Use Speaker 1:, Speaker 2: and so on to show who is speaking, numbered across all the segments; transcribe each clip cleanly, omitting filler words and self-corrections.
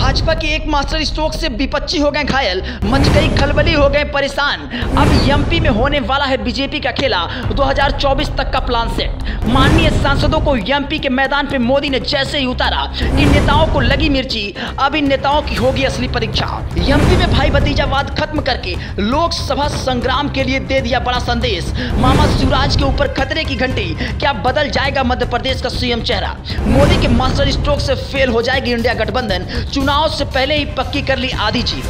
Speaker 1: भाजपा के एक master stroke से विपक्षी हो गए घायल, मच गई खलबली, हो गए परेशान। अब एमपी में होने वाला है बीजेपी का खेला, 2024 तक का प्लान सेट। माननीय सांसदों को एमपी के मैदान पे मोदी ने जैसे ही उतारा, इन नेताओं को लगी मिर्ची। अब इन नेताओं की होगी असली परीक्षा। एमपी में भाई भतीजावाद खत्म करके लोकसभा संग्राम के लिए दे दिया बड़ा संदेश। मामा शिवराज के ऊपर खतरे की घंटी। क्या बदल जाएगा मध्य प्रदेश का सीएम चेहरा? मोदी के मास्टर स्ट्रोक से फेल हो जाएगी इंडिया गठबंधन। चुनाव से पहले ही पक्की कर ली आधी जीत।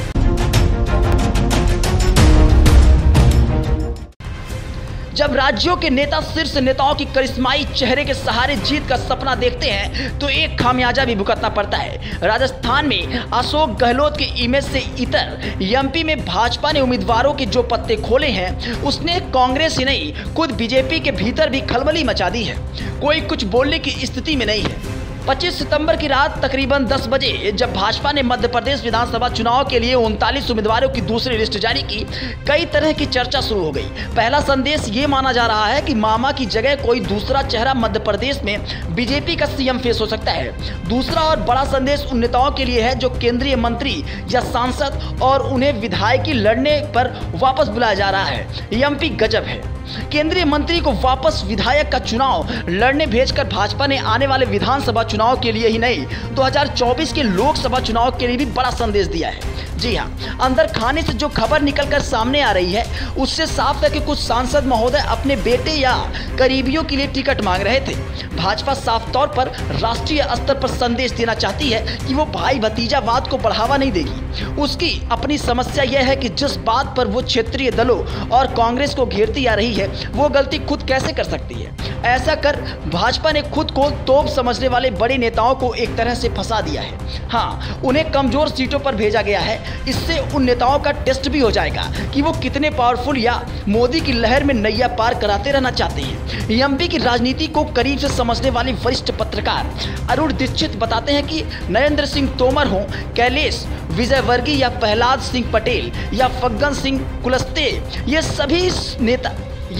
Speaker 1: जब राज्यों के नेता शीर्ष नेताओं की करिश्माई चेहरे के सहारे जीत का सपना देखते हैं तो एक खामियाजा भी भुगतना पड़ता है। राजस्थान में अशोक गहलोत की इमेज से इतर एमपी में भाजपा ने उम्मीदवारों के जो पत्ते खोले हैं, उसने कांग्रेस ही नहीं, खुद बीजेपी के भीतर भी खलबली मचा दी है। कोई कुछ बोलने की स्थिति में नहीं है। 25 सितंबर की रात तकरीबन 10 बजे जब भाजपा ने मध्य प्रदेश विधानसभा चुनाव के लिए 39 उम्मीदवारों की दूसरी लिस्ट जारी की, कई तरह की चर्चा शुरू हो गई। पहला संदेश ये माना जा रहा है कि मामा की जगह कोई दूसरा चेहरा मध्य प्रदेश में बीजेपी का सीएम फेस हो सकता है। दूसरा और बड़ा संदेश उन नेताओं के लिए है जो केंद्रीय मंत्री या सांसद और उन्हें विधायकी लड़ने पर वापस बुलाया जा रहा है। एमपी गजब है। केंद्रीय मंत्री को वापस विधायक का चुनाव लड़ने भेजकर भाजपा ने आने वाले विधानसभा चुनाव के लिए ही नहीं, 2024 के लोकसभा चुनाव के लिए भी बड़ा संदेश दिया है। जी हां, अंदर खाने से जो खबर निकलकर सामने आ रही है, उससे साफ है कि कुछ सांसद महोदय अपने बेटे या करीबियों के लिए टिकट मांग रहे थे। भाजपा साफ तौर पर राष्ट्रीय स्तर पर संदेश देना चाहती है कि वो भाई भतीजावाद को बढ़ावा नहीं देगी। उसकी अपनी समस्या यह है कि जिस बात पर वो क्षेत्रीय दलों और कांग्रेस को घेरती आ रही है, वो गलती खुद कैसे कर सकती है। ऐसा कर भाजपा ने खुद को तोप समझने वाले बड़े नेताओं को एक तरह से फंसा दिया है। हाँ, उन्हें कमजोर सीटों पर भेजा गया है। इससे उन नेताओं का टेस्ट भी हो जाएगा कि वो कितने पावरफुल या मोदी की लहर में नैया पार कराते रहना चाहते हैं। एमपी की राजनीति को करीब से समझने वाले वरिष्ठ पत्रकार अरुण दीक्षित बताते हैं कि नरेंद्र सिंह तोमर हो, कैलाश विजयवर्गीय या प्रहलाद सिंह पटेल या फग्गन सिंह कुलस्ते, ये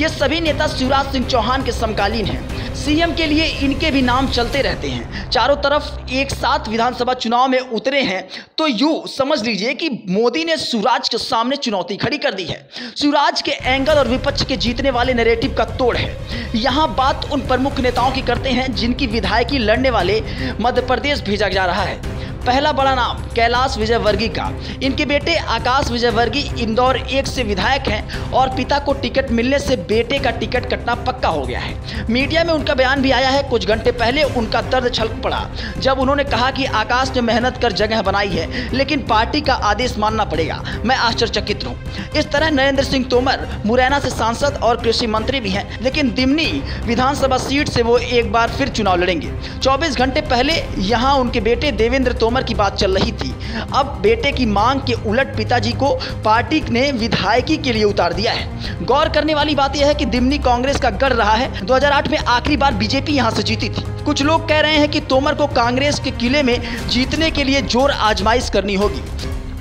Speaker 1: सभी नेता शिवराज सिंह चौहान के समकालीन हैं। सीएम के लिए इनके भी नाम चलते रहते हैं। चारों तरफ एक साथ विधानसभा चुनाव में उतरे हैं, तो यूं समझ लीजिए कि मोदी ने शिवराज के सामने चुनौती खड़ी कर दी है। शिवराज के एंगल और विपक्ष के जीतने वाले नैरेटिव का तोड़ है। यहाँ बात उन प्रमुख नेताओं की करते हैं जिनकी विधायकी लड़ने वाले मध्य प्रदेश भेजा जा रहा है। पहला बड़ा नाम कैलाश विजयवर्गीय का। इनके बेटे आकाश विजयवर्गीय इंदौर 1 से विधायक हैं और पिता को टिकट मिलने से बेटे का टिकट कटना पक्का हो गया है। मीडिया में उनका बयान भी आया है। कुछ घंटे पहले उनका दर्द छलक पड़ा जब उन्होंने कहा कि आकाश ने मेहनत कर जगह बनाई है, लेकिन पार्टी का आदेश मानना पड़ेगा। मैं आश्चर्यचकित हूँ। इस तरह नरेंद्र सिंह तोमर मुरैना से सांसद और कृषि मंत्री भी हैं, लेकिन दिमनी विधानसभा सीट से वो एक बार फिर चुनाव लड़ेंगे। 24 घंटे पहले यहाँ उनके बेटे देवेंद्र तोमर की बात चल रही थी। अब बेटे की मांग के उलट पिताजी को पार्टी ने विधायकी के लिए उतार दिया है। गौर करने वाली बात यह है कि दिमनी कांग्रेस का गढ़ रहा है। 2008 में आखिरी बार बीजेपी यहां से जीती थी। कुछ लोग कह रहे हैं कि तोमर को कांग्रेस के किले में जीतने के लिए जोर आजमाइश करनी होगी।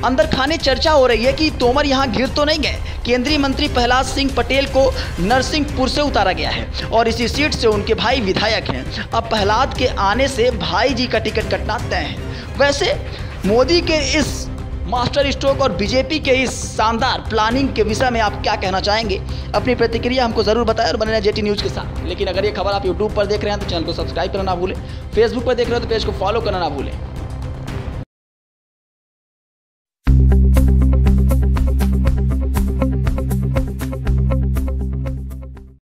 Speaker 1: अंदर खाने चर्चा हो रही है कि तोमर यहां गिर तो नहीं गए। केंद्रीय मंत्री प्रहलाद सिंह पटेल को नरसिंहपुर से उतारा गया है और इसी सीट से उनके भाई विधायक हैं। अब प्रहलाद के आने से भाई जी का टिकट कटना तय है। वैसे मोदी के इस मास्टर स्ट्रोक और बीजेपी के इस शानदार प्लानिंग के विषय में आप क्या कहना चाहेंगे? अपनी प्रतिक्रिया हमको जरूर बताएं और बने रहें जेटी न्यूज़ के साथ। लेकिन अगर ये खबर आप यूट्यूब पर देख रहे हैं तो चैनल को सब्सक्राइब करना ना भूलें। फेसबुक पर देख रहे हो तो पेज को फॉलो करना ना भूलें।